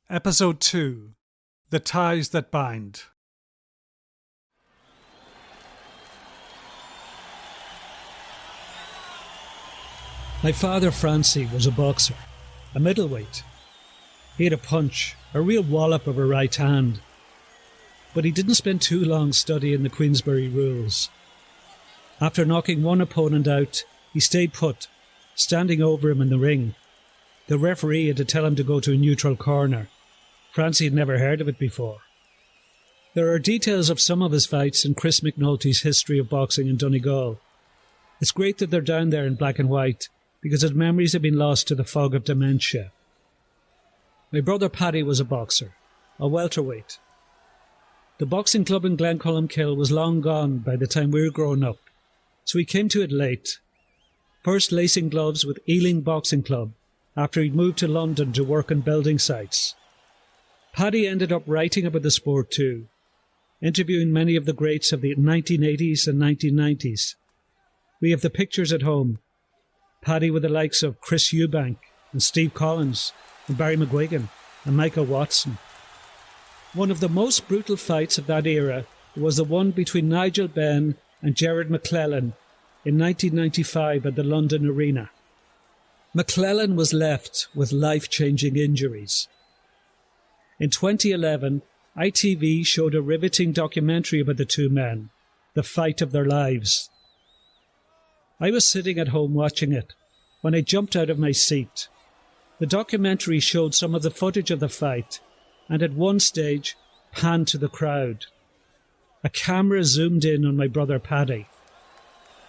Episode 2. The Ties That Bind. My father, Francie, was a boxer, a middleweight. He had a punch, a real wallop of a right hand. But he didn't spend too long studying the Queensbury Rules. After knocking one opponent out, he stayed put, standing over him in the ring. The referee had to tell him to go to a neutral corner. Francie had never heard of it before. There are details of some of his fights in Chris McNulty's History of Boxing in Donegal. It's great that they're down there in black and white, because his memories have been lost to the fog of dementia. My brother Paddy was a boxer, a welterweight. The boxing club in Glencolmcille was long gone by the time we were growing up, so he came to it late. First lacing gloves with Ealing Boxing Club, after he'd moved to London to work on building sites. Paddy ended up writing about the sport too, interviewing many of the greats of the 1980s and 1990s. We have the pictures at home. Paddy with the likes of Chris Eubank and Steve Collins and Barry McGuigan and Michael Watson. One of the most brutal fights of that era was the one between Nigel and Mcclellan in 1995 at the London Arena. Mcclellan was left with life-changing injuries. In 2011, ITV showed a riveting documentary about the two men, the fight of their lives. I was sitting at home watching it when I jumped out of my seat. The documentary showed some of the footage of the fight and at one stage panned to the crowd. A camera zoomed in on my brother Paddy.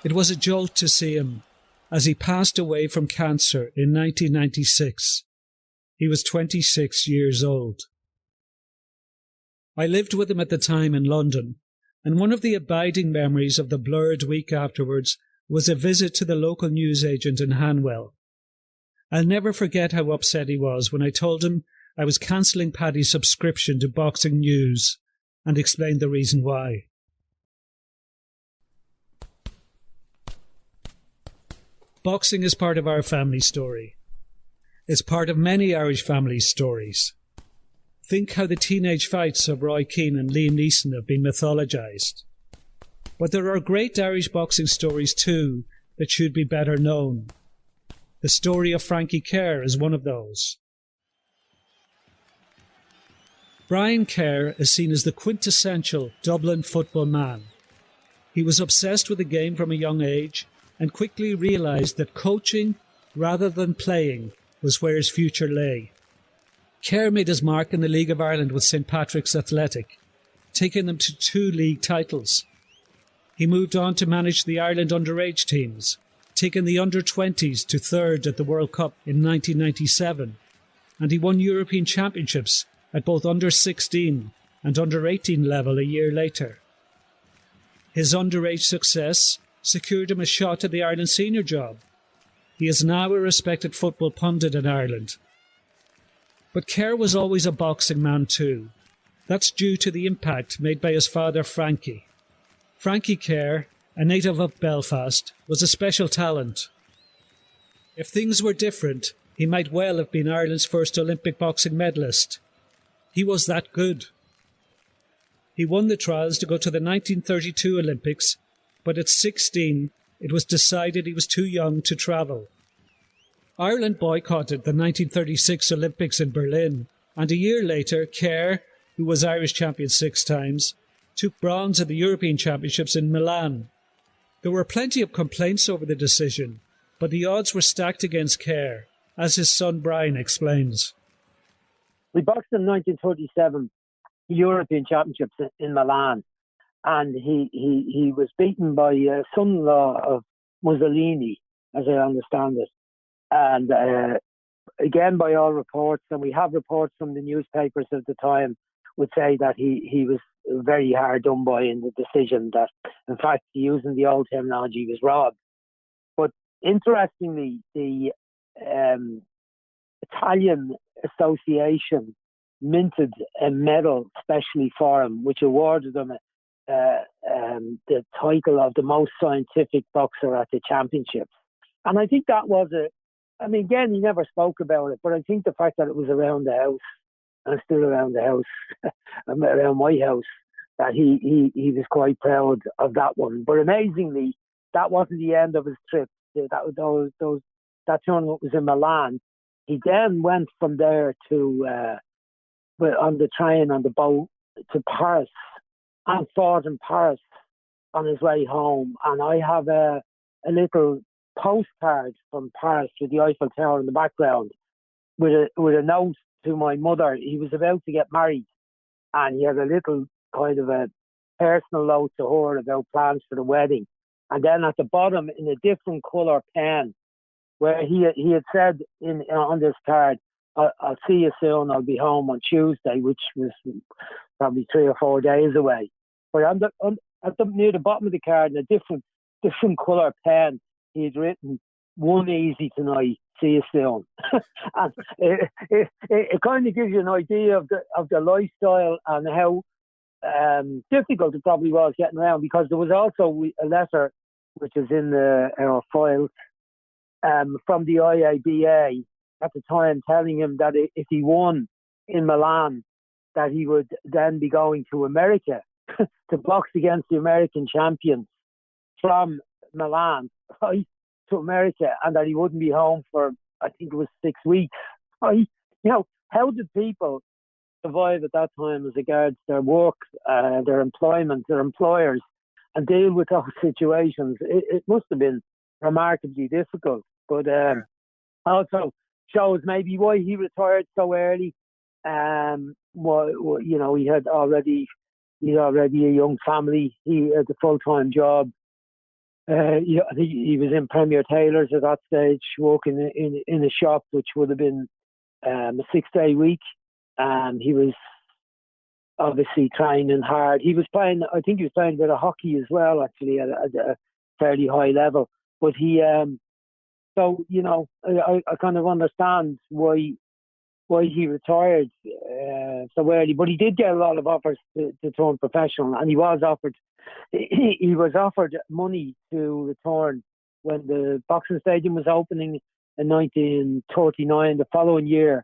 It was a jolt to see him as he passed away from cancer in 1996. He was 26 years old. I lived with him at the time in London, and one of the abiding memories of the blurred week afterwards was a visit to the local newsagent in Hanwell. I'll never forget how upset he was when I told him I was cancelling Paddy's subscription to Boxing News and explained the reason why. Boxing is part of our family story. It's part of many Irish families' stories. Think how the teenage fights of Roy Keane and Liam Neeson have been mythologised. But there are great Irish boxing stories too that should be better known. The story of Frankie Kerr is one of those. Brian Kerr is seen as the quintessential Dublin football man. He was obsessed with the game from a young age and quickly realised that coaching rather than playing was where his future lay. Kerr made his mark in the League of Ireland with St Patrick's Athletic, taking them to 2 league titles. He moved on to manage the Ireland underage teams, taking the under-20s to 3rd at the World Cup in 1997, and he won European Championships at both under-16 and under-18 level a year later. His underage success secured him a shot at the Ireland senior job. He is now a respected football pundit in Ireland. But Kerr was always a boxing man too. That's due to the impact made by his father Frankie. Frankie Kerr, a native of Belfast, was a special talent. If things were different, he might well have been Ireland's first Olympic boxing medalist. He was that good. He won the trials to go to the 1932 Olympics, but at 16 it was decided he was too young to travel. Ireland boycotted the 1936 Olympics in Berlin, and a year later Kerr, who was Irish champion 6 times, took bronze at the European Championships in Milan. There were plenty of complaints over the decision, but the odds were stacked against Kerr, as his son Brian explains. We boxed in 1937 European Championships in Milan, and he was beaten by a son-in-law of Mussolini, as I understand it. And again, by all reports, and we have reports from the newspapers at the time, would say that he was very hard done by in the decision, that, in fact, using the old terminology, he was robbed. But interestingly, the Italian Association minted a medal specially for him, which awarded him the title of the most scientific boxer at the championships. And I think that was again, he never spoke about it, but I think the fact that it was around the house and still around the house, around my house, that he was quite proud of that one. But amazingly, that wasn't the end of his trip. That tournament was in Milan. He then went from there to on the train, on the boat, to Paris, and fought in Paris on his way home. And I have a little postcard from Paris with the Eiffel Tower in the background, with a note to my mother. He was about to get married, and he had a little kind of a personal note to her about plans for the wedding. And then at the bottom, in a different colour pen, where he had said on this card, I'll see you soon, I'll be home on Tuesday, which was probably 3 or 4 days away. But near the bottom of the card, in a different colour pen, he had written, "One easy tonight, see you soon." And it kind of gives you an idea of the lifestyle and how difficult it probably was getting around, because there was also a letter which is in our files from the IABA at the time, telling him that if he won in Milan, that he would then be going to America to box against the American champions from Milan, right, to America, and that he wouldn't be home for, I think it was 6 weeks. Right? You know, how did people survive at that time as regards their work, their employment, their employers, and deal with those situations? It must have been remarkably difficult. But also shows maybe why he retired so early. Well, you know, he had already a young family. He had a full-time job. I think he was in Premier Taylor's at that stage, working in a shop, which would have been a 6-day week. He was obviously training hard. I think he was playing a bit of hockey as well, actually, at a fairly high level. But so, you know, I kind of understand why he retired so early. But he did get a lot of offers to turn professional, and he was offered money to return when the boxing stadium was opening in 1939. The following year,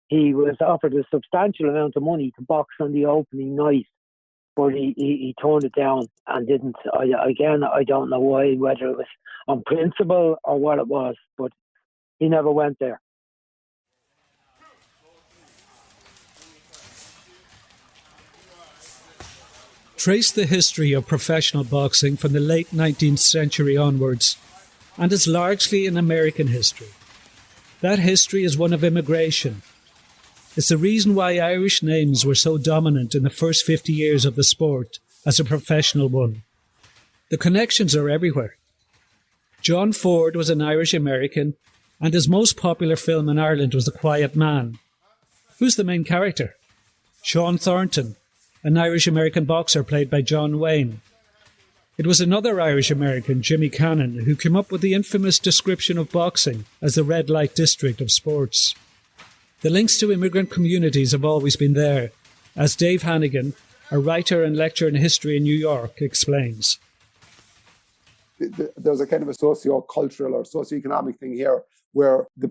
he was offered a substantial amount of money to box on the opening night, but he turned it down and didn't. I don't know why, whether it was on principle or what it was, but he never went there. Trace the history of professional boxing from the late 19th century onwards, and it's largely an American history. That history is one of immigration. It's the reason why Irish names were so dominant in the first 50 years of the sport as a professional one. The connections are everywhere. John Ford was an Irish American, and his most popular film in Ireland was The Quiet Man. Who's the main character? Sean Thornton, an Irish American boxer played by John Wayne. It was another Irish American, Jimmy Cannon, who came up with the infamous description of boxing as the red light district of sports. The links to immigrant communities have always been there, as Dave Hannigan, a writer and lecturer in history in New York, explains. There's a kind of a socio-cultural or socio-economic thing here, where the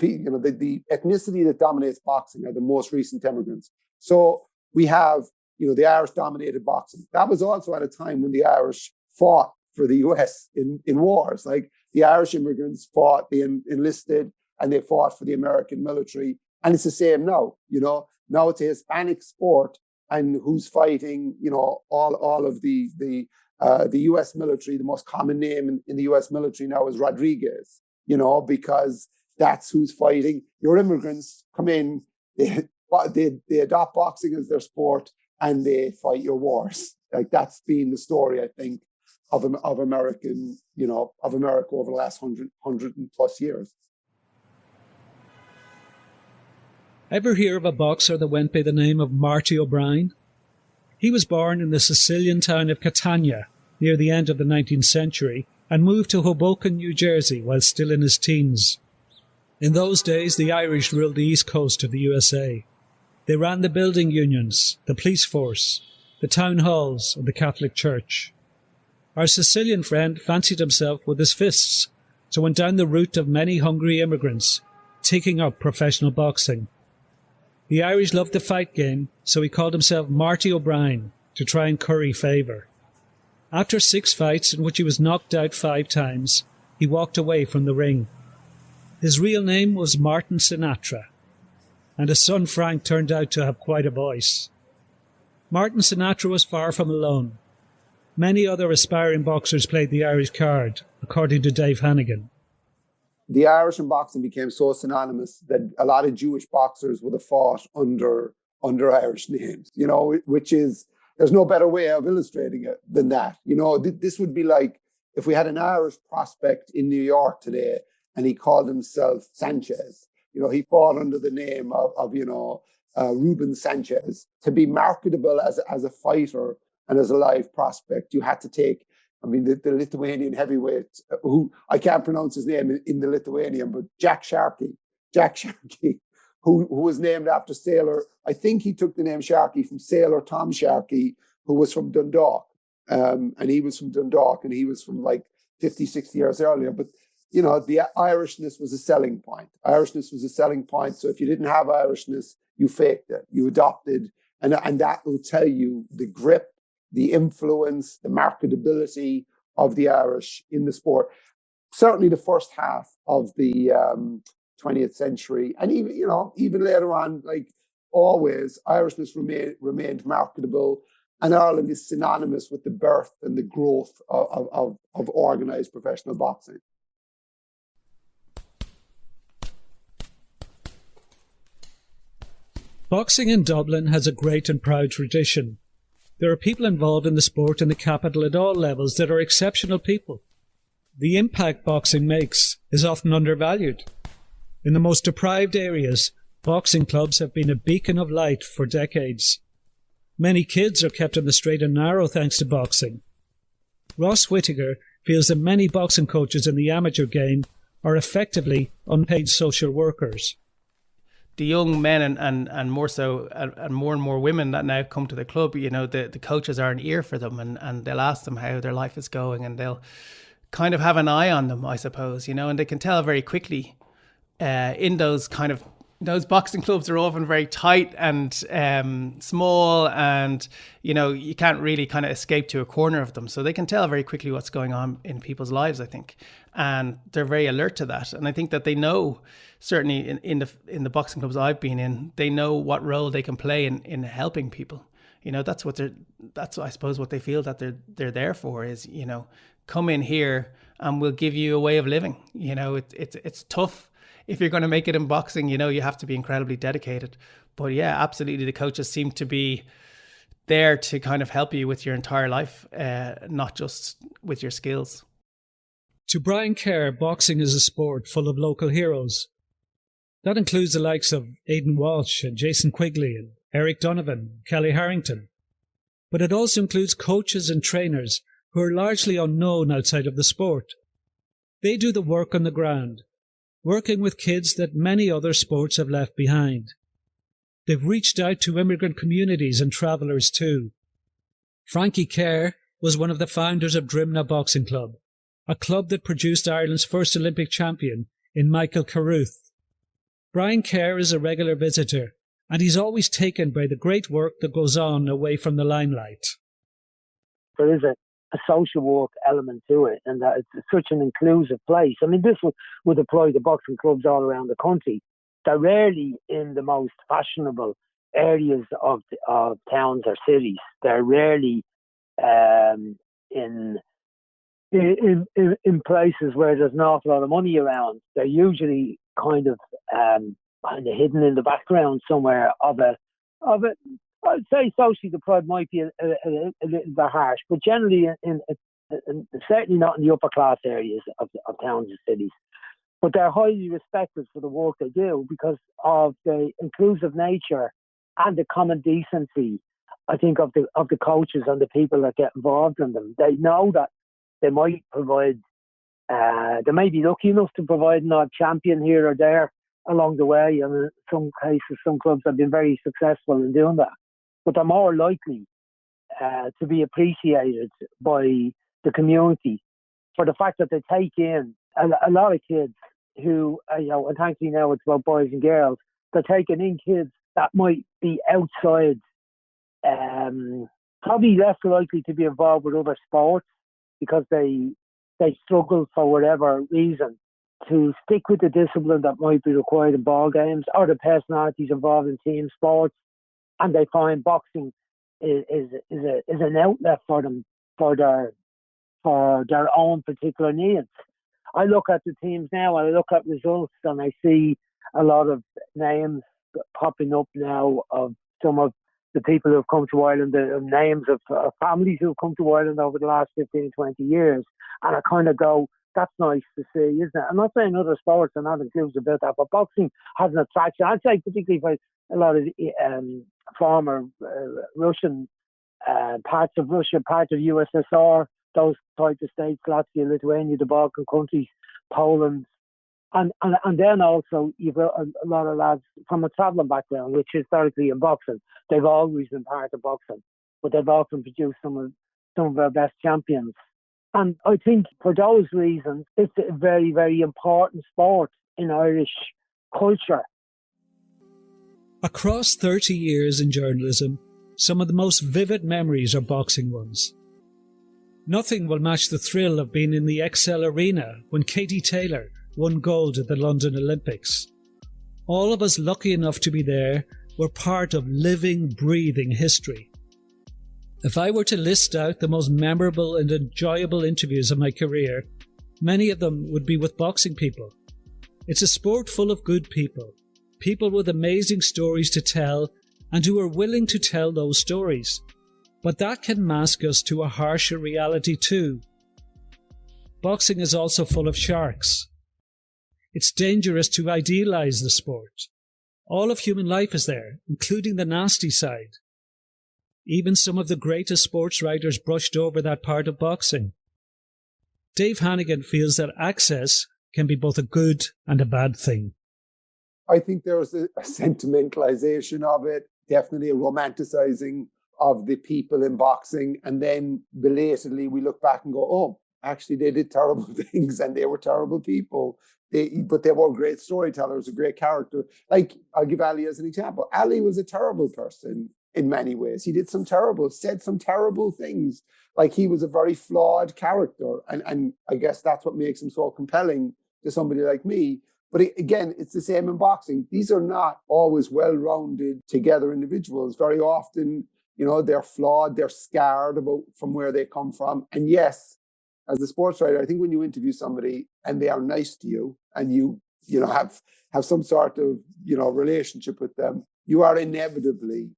ethnicity that dominates boxing are the most recent immigrants. So we have, the Irish dominated boxing. That was also at a time when the Irish fought for the US in wars. Like, the Irish immigrants fought, they enlisted, and they fought for the American military. And it's the same now. Now it's a Hispanic sport, and who's fighting? All of the U.S. military. The most common name in the U.S. military now is Rodriguez. Because that's who's fighting. Your immigrants come in, they adopt boxing as their sport, and they fight your wars. Like, that's been the story, I think, of American, of America over the last 100 and plus years. Ever hear of a boxer that went by the name of Marty O'Brien? He was born in the Sicilian town of Catania near the end of the 19th century and moved to Hoboken, New Jersey while still in his teens. In those days, the Irish ruled the east coast of the USA. They ran the building unions, the police force, the town halls and the Catholic Church. Our Sicilian friend fancied himself with his fists, so went down the route of many hungry immigrants, taking up professional boxing. The Irish loved the fight game, so he called himself Marty O'Brien to try and curry favour. After 6 fights in which he was knocked out 5 times, he walked away from the ring. His real name was Martin Sinatra, and his son Frank turned out to have quite a voice. Martin Sinatra was far from alone. Many other aspiring boxers played the Irish card, according to Dave Hannigan. The Irish in boxing became so synonymous that a lot of Jewish boxers would have fought under Irish names, which is, there's no better way of illustrating it than that. This would be like if we had an Irish prospect in New York today and he called himself Sanchez. He fought under the name of Ruben Sanchez. To be marketable as a fighter and as a live prospect, you had to take, the Lithuanian heavyweight, who I can't pronounce his name in the Lithuanian, but Jack Sharkey, who was named after sailor. I think he took the name Sharkey from sailor Tom Sharkey, who was from Dundalk. And he was from Dundalk, and he was from like 50, 60 years earlier. But, the Irishness was a selling point. So if you didn't have Irishness, you faked it, you adopted, and that will tell you the grip, the influence, the marketability of the Irish in the sport. Certainly the first half of the 20th century, and even later on, like always, Irishness remained marketable, and Ireland is synonymous with the birth and the growth of organised professional boxing. Boxing in Dublin has a great and proud tradition. There are people involved in the sport in the capital at all levels that are exceptional people. The impact boxing makes is often undervalued. In the most deprived areas, boxing clubs have been a beacon of light for decades. Many kids are kept on the straight and narrow thanks to boxing. Ross Whittaker feels that many boxing coaches in the amateur game are effectively unpaid social workers. The young men and more so, and more women that now come to the club, the coaches are an ear for them, and they'll ask them how their life is going, and they'll kind of have an eye on them, I suppose, and they can tell very quickly in those boxing clubs are often very tight and small, and you can't really kind of escape to a corner of them, so they can tell very quickly what's going on in people's lives, I think, and they're very alert to that. And I think that they know, certainly in the boxing clubs I've been in, they know what role they can play in helping people. That's I suppose what they feel that they're there for is, come in here and we'll give you a way of living. It's tough. If you're going to make it in boxing, you have to be incredibly dedicated. But yeah, absolutely, the coaches seem to be there to kind of help you with your entire life, not just with your skills. To Brian Kerr, boxing is a sport full of local heroes. That includes the likes of Aidan Walsh and Jason Quigley and Eric Donovan, Kelly Harrington. But it also includes coaches and trainers who are largely unknown outside of the sport. They do the work on the ground, working with kids that many other sports have left behind. They've reached out to immigrant communities and travellers too. Frankie Kerr was one of the founders of Drimna Boxing Club, a club that produced Ireland's first Olympic champion in Michael Carruth. Brian Kerr is a regular visitor, and he's always taken by the great work that goes on away from the limelight. There is a social work element to it, and that it's such an inclusive place. This would apply to boxing clubs all around the country. They're rarely in the most fashionable areas of towns or cities. They're rarely in places where there's an awful lot of money around. They're usually kind of hidden in the background somewhere of a. I'd say socially deprived might be a little bit harsh, but generally in certainly not in the upper class areas of towns and cities. But they're highly respected for the work they do because of the inclusive nature and the common decency, I think, of the coaches and the people that get involved in them. They know that they might provide, they may be lucky enough to provide an odd champion here or there along the way. And in some cases, some clubs have been very successful in doing that. But they're more likely to be appreciated by the community for the fact that they take in a lot of kids who, and thankfully now it's about boys and girls, they're taking in kids that might be outside, probably less likely to be involved with other sports because they struggle for whatever reason to stick with the discipline that might be required in ball games, or the personalities involved in team sports, and they find boxing is an outlet for them for their own particular needs. I look at the teams now and I look at results and I see a lot of names popping up now of some of the people who have come to Ireland, the names of families who have come to Ireland over the last 15, 20 years. And I kind of go, that's nice to see, isn't it? I'm not saying other sports are not enthused about that, but boxing has an attraction. I'd say particularly for a lot of former Russian parts of Russia, parts of USSR, those types of states, Latvia, Lithuania, the Balkan countries, Poland. And then also you've got a lot of lads from a travelling background, which historically in boxing, they've always been part of boxing, but they've often produced some of our best champions. And I think for those reasons, it's a very, very important sport in Irish culture. Across 30 years in journalism, some of the most vivid memories are boxing ones. Nothing will match the thrill of being in the XL Arena when Katie Taylor won gold at the London Olympics. All of us lucky enough to be there were part of living, breathing history. If I were to list out the most memorable and enjoyable interviews of my career, many of them would be with boxing people. It's a sport full of good people, people with amazing stories to tell and who are willing to tell those stories. But that can mask us to a harsher reality too. Boxing is also full of sharks. It's dangerous to idealise the sport. All of human life is there, including the nasty side. Even some of the greatest sports writers brushed over that part of boxing. Dave Hannigan feels that access can be both a good and a bad thing. I think there's a sentimentalization of it, definitely a romanticizing of the people in boxing. And then belatedly we look back and go, oh, actually they did terrible things and they were terrible people. But they were great storytellers, a great character. Like, I'll give Ali as an example. Ali was a terrible person in many ways. He said some terrible things. Like, he was a very flawed character. And I guess that's what makes him so compelling to somebody like me. But again, it's the same in boxing. These are not always well-rounded together individuals. Very often, they're flawed, they're scarred from where they come from. And yes, as a sports writer, I think when you interview somebody and they are nice to you and you have some sort of, relationship with them, you are inevitably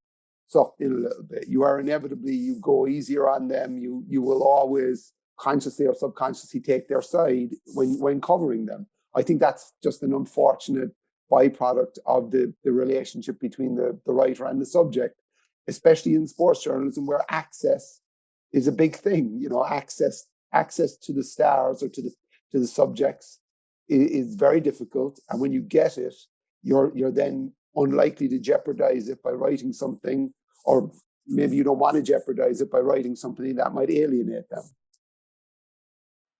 sucked in a little bit. You go easier on them. You will always consciously or subconsciously take their side when covering them. I think that's just an unfortunate byproduct of the relationship between the writer and the subject, especially in sports journalism where access is a big thing. Access to the stars or to the subjects is very difficult. And when you get it, you're then unlikely to jeopardize it by writing something, or maybe you don't want to jeopardize it by writing something that might alienate them.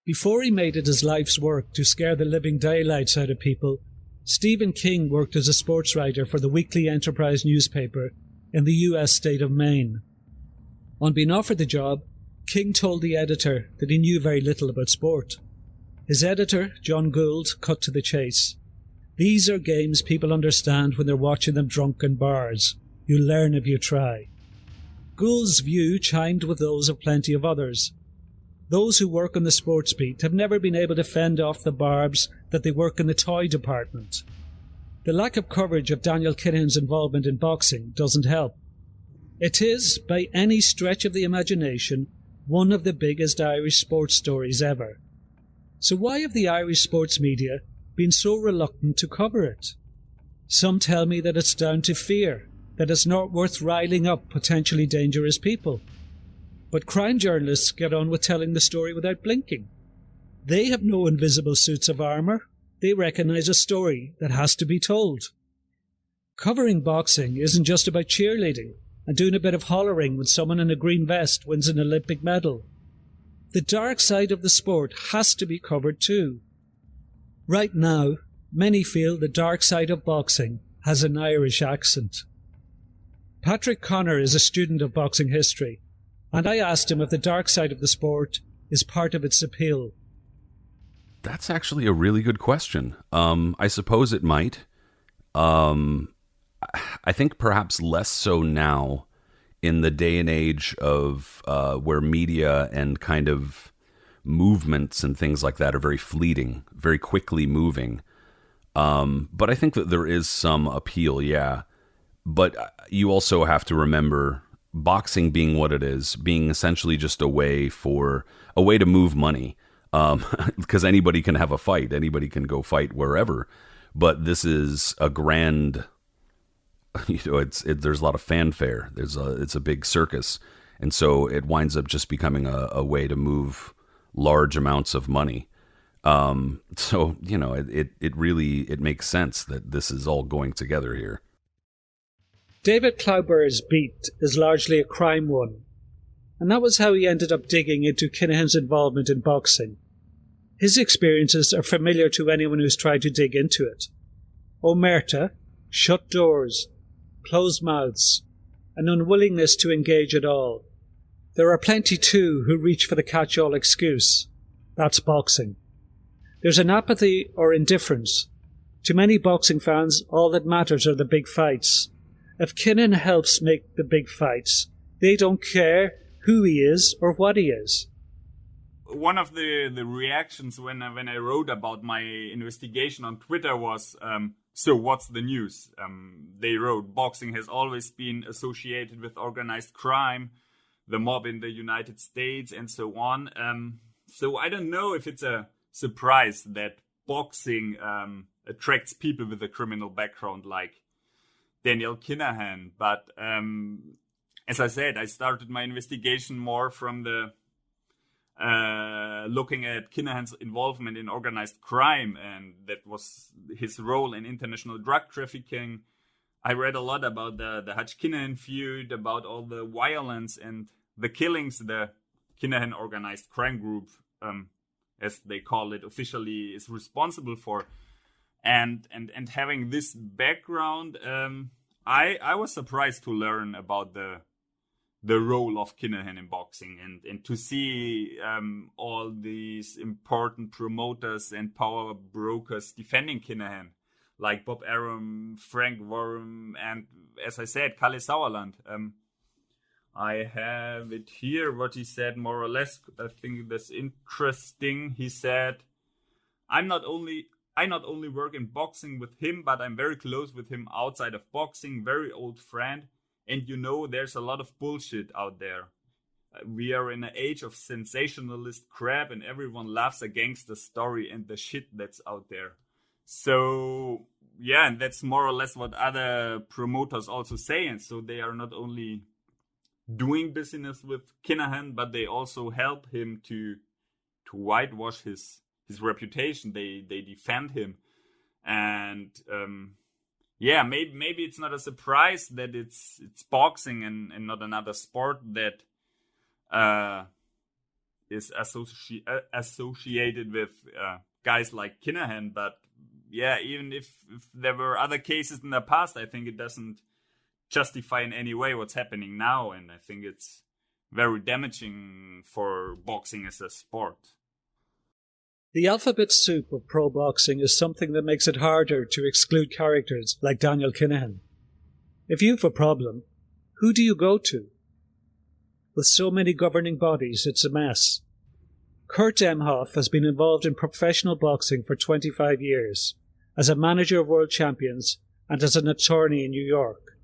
Before he made it his life's work to scare the living daylights out of people, Stephen King worked as a sports writer for the Weekly Enterprise newspaper in the US state of Maine. On being offered the job, King told the editor that he knew very little about sport. His editor, John Gould, cut to the chase. These are games people understand when they're watching them drunk in bars. You learn if you try. Gould's view chimed with those of plenty of others. Those who work on the sports beat have never been able to fend off the barbs that they work in the toy department. The lack of coverage of Daniel Kinahan's involvement in boxing doesn't help. It is, by any stretch of the imagination, one of the biggest Irish sports stories ever. So why have the Irish sports media been so reluctant to cover it? Some tell me that it's down to fear, that it's not worth riling up potentially dangerous people. But crime journalists get on with telling the story without blinking. They have no invisible suits of armour. They recognise a story that has to be told. Covering boxing isn't just about cheerleading and doing a bit of hollering when someone in a green vest wins an Olympic medal. The dark side of the sport has to be covered too. Right now, many feel the dark side of boxing has an Irish accent. Patrick Connor is a student of boxing history, and I asked him if the dark side of the sport is part of its appeal. That's actually a really good question. I suppose it might. I think perhaps less so now in the day and age of where media and kind of movements and things like that are very fleeting, very quickly moving. But I think that there is some appeal, yeah. But you also have to remember boxing being what it is, being essentially just a way to move money. Because anybody can have a fight, anybody can go fight wherever. But this is a grand, there's a lot of fanfare. It's a big circus, and so it winds up just becoming a way to move large amounts of money. So it makes sense that this is all going together here. David Clowbur's beat is largely a crime one, and that was how he ended up digging into Kinahan's involvement in boxing. His experiences are familiar to anyone who's tried to dig into it. Omerta, shut doors, closed mouths, an unwillingness to engage at all. There are plenty too who reach for the catch-all excuse. That's boxing. There's an apathy or indifference. To many boxing fans, all that matters are the big fights. If Kinahan helps make the big fights, they don't care who he is or what he is. One of the reactions when I wrote about my investigation on Twitter was, so what's the news? They wrote, boxing has always been associated with organized crime, the mob in the United States, and so on. So I don't know if it's a surprise that boxing attracts people with a criminal background like Daniel Kinahan. But as I said, I started my investigation more from the looking at Kinahan's involvement in organized crime, and that was his role in international drug trafficking. I read a lot about the Hutch Kinahan feud, about all the violence and the killings the Kinahan organized crime group, as they call it officially, is responsible for. And having this background, I was surprised to learn about the role of Kinahan in boxing, and to see all these important promoters and power brokers defending Kinahan, like Bob Arum, Frank Warren, and as I said, Kalle Sauerland. I have it here, what he said more or less. I think that's interesting. He said, I not only work in boxing with him, but I'm very close with him outside of boxing, very old friend. And there's a lot of bullshit out there. We are in an age of sensationalist crap, and everyone laughs against the story and the shit that's out there. So, yeah, and that's more or less what other promoters also say. And so they are not only doing business with Kinahan, but they also help him to whitewash his reputation. They defend him. And yeah, maybe it's not a surprise that it's boxing and not another sport that is associated with guys like Kinahan. But yeah, even if there were other cases in the past, I think it doesn't justify in any way what's happening now. And I think it's very damaging for boxing as a sport. The alphabet soup of pro boxing is something that makes it harder to exclude characters like Daniel Kinahan. If you've a problem, who do you go to? With so many governing bodies, it's a mess. Kurt Emhoff has been involved in professional boxing for 25 years, as a manager of world champions and as an attorney in New York.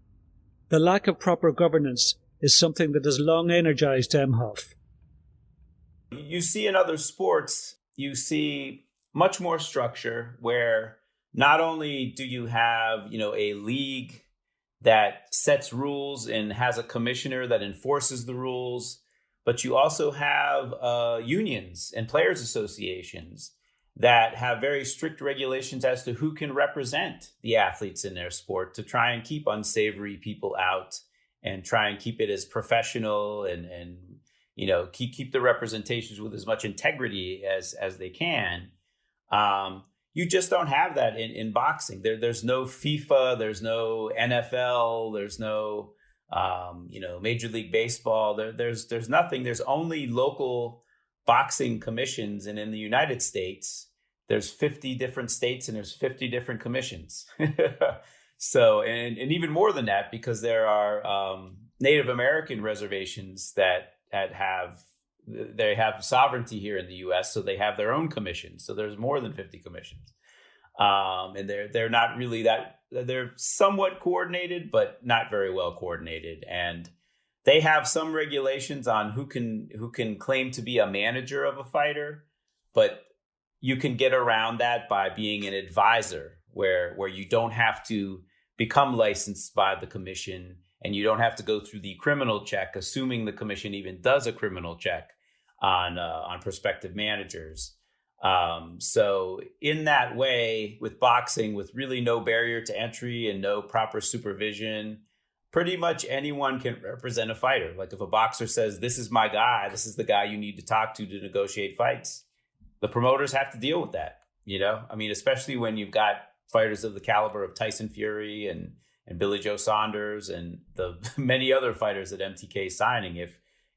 The lack of proper governance is something that has long energized Emhoff. You see in other sports, you see much more structure where not only do you have, a league that sets rules and has a commissioner that enforces the rules, but you also have unions and players associations that have very strict regulations as to who can represent the athletes in their sport to try and keep unsavory people out and try and keep it as professional and keep the representations with as much integrity as they can. You just don't have that in boxing. There's no FIFA, there's no NFL, there's no Major League Baseball. There's nothing. There's only local boxing commissions, and in the United States, there's 50 different states and there's 50 different commissions. So, and even more than that, because there are Native American reservations that have sovereignty here in the U.S., so they have their own commissions. So there's more than 50 commissions, and they're not really that. They're somewhat coordinated, but not very well coordinated, and they have some regulations on who can claim to be a manager of a fighter, but you can get around that by being an advisor, where you don't have to become licensed by the commission, and you don't have to go through the criminal check, assuming the commission even does a criminal check on prospective managers. So in that way, with boxing, with really no barrier to entry and no proper supervision, pretty much anyone can represent a fighter. Like if a boxer says, "This is my guy, this is the guy you need to talk to negotiate fights," the promoters have to deal with that. I mean, especially when you've got fighters of the caliber of Tyson Fury and Billy Joe Saunders and the many other fighters that MTK is signing.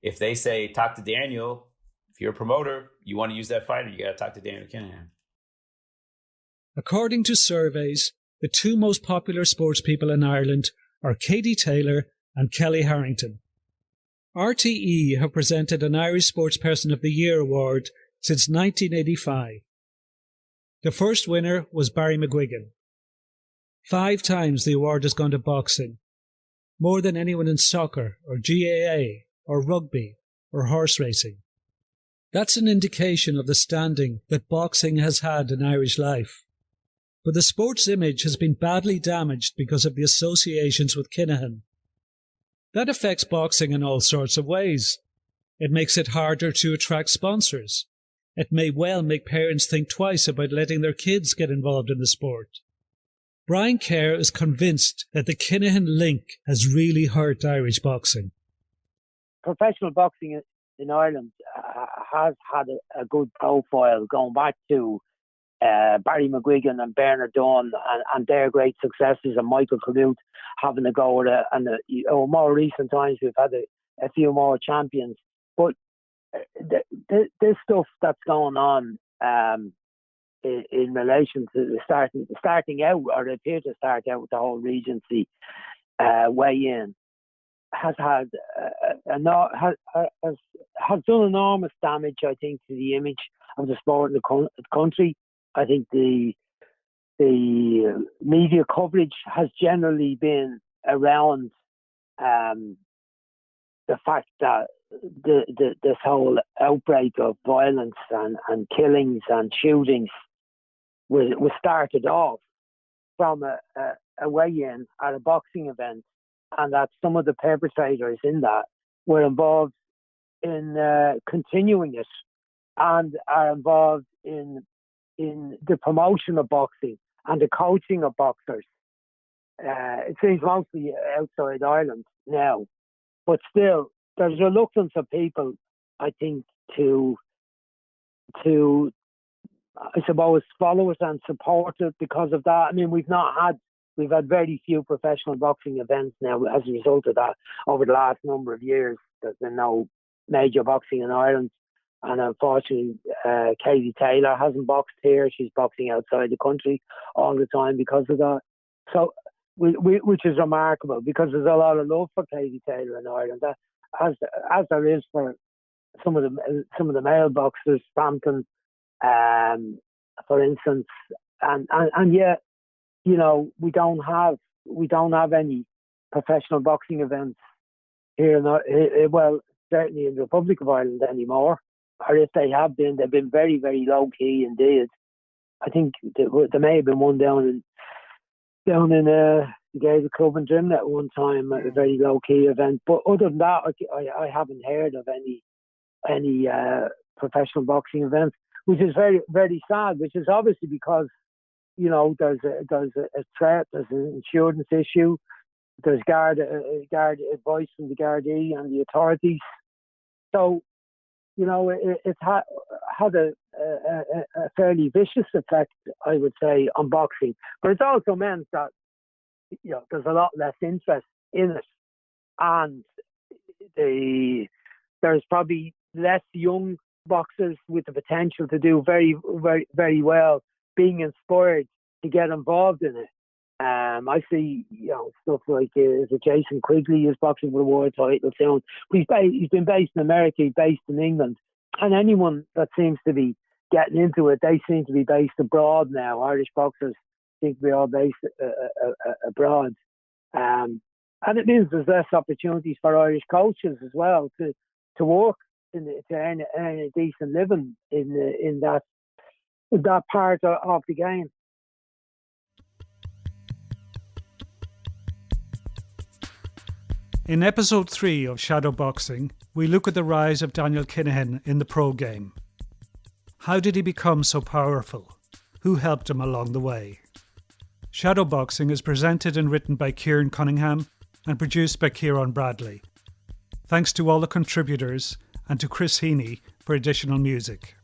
If they say, "Talk to Daniel," if you're a promoter, you want to use that fighter, you got to talk to Daniel Kinahan. According to surveys, the two most popular sports people in Ireland are Katie Taylor and Kelly Harrington. RTE have presented an Irish Sportsperson of the Year award since 1985. The first winner was Barry McGuigan. 5 times the award has gone to boxing, more than anyone in soccer or GAA or rugby or horse racing. That's an indication of the standing that boxing has had in Irish life. But the sports image has been badly damaged because of the associations with Kinahan. That affects boxing in all sorts of ways. It makes it harder to attract sponsors. It may well make parents think twice about letting their kids get involved in the sport. Brian Kerr is convinced that the Kinahan link has really hurt Irish boxing. Professional boxing in Ireland has had a good profile going back to Barry McGuigan and Bernard Dunn and their great successes, and Michael Canute having a go at it. And more recent times we've had a few more champions. But this stuff that's going on in relation to starting out, or appear to start out with the whole Regency weigh-in, has done enormous damage, I think, to the image of the sport in the country. I think the media coverage has generally been around the fact that this whole outbreak of violence and killings and shootings was started off from a weigh-in at a boxing event, and that some of the perpetrators in that were involved in continuing it and are involved in the promotion of boxing and the coaching of boxers. It seems mostly outside Ireland now, but still there's reluctance of people, I think, to I suppose follow it and support it because of that. I mean, we've had very few professional boxing events now as a result of that over the last number of years. There's been no major boxing in Ireland, and unfortunately Katie Taylor hasn't boxed here. She's boxing outside the country all the time because of that. So which is remarkable, because there's a lot of love for Katie Taylor in Ireland, as there is for some of the male boxers, Frampton, for instance, and yet, you know, we don't have any professional boxing events here. Well, certainly in the Republic of Ireland anymore, or if they have been, they've been very, very low key indeed. I think there may have been one down in the Gaelic Club in Drimnagh at one time, a very low key event. But other than that, I haven't heard of any professional boxing events, which is very, very sad. Which is obviously because, you know, there's a threat, there's an insurance issue, there's guard advice from the Gardaí and the authorities. So, you know, it's had a fairly vicious effect, I would say, on boxing. But it's also meant that, you know, there's a lot less interest in it. and there's probably less young boxers with the potential to do very, very, very well, being inspired to get involved in it. I see, stuff like Jason Quigley is boxing for the world title soon. He's been based in America, he's based in England, and anyone that seems to be getting into it, they seem to be based abroad now. Irish boxers seem to be all based abroad, and it means there's less opportunities for Irish coaches as well to work to earn a decent living in that part of the game. In episode 3 of Shadow Boxing, we look at the rise of Daniel Kinahan in the pro game. How did he become so powerful? Who helped him along the way? Shadow Boxing is presented and written by Kieran Cunningham and produced by Kieran Bradley. Thanks to all the contributors and to Chris Heaney for additional music.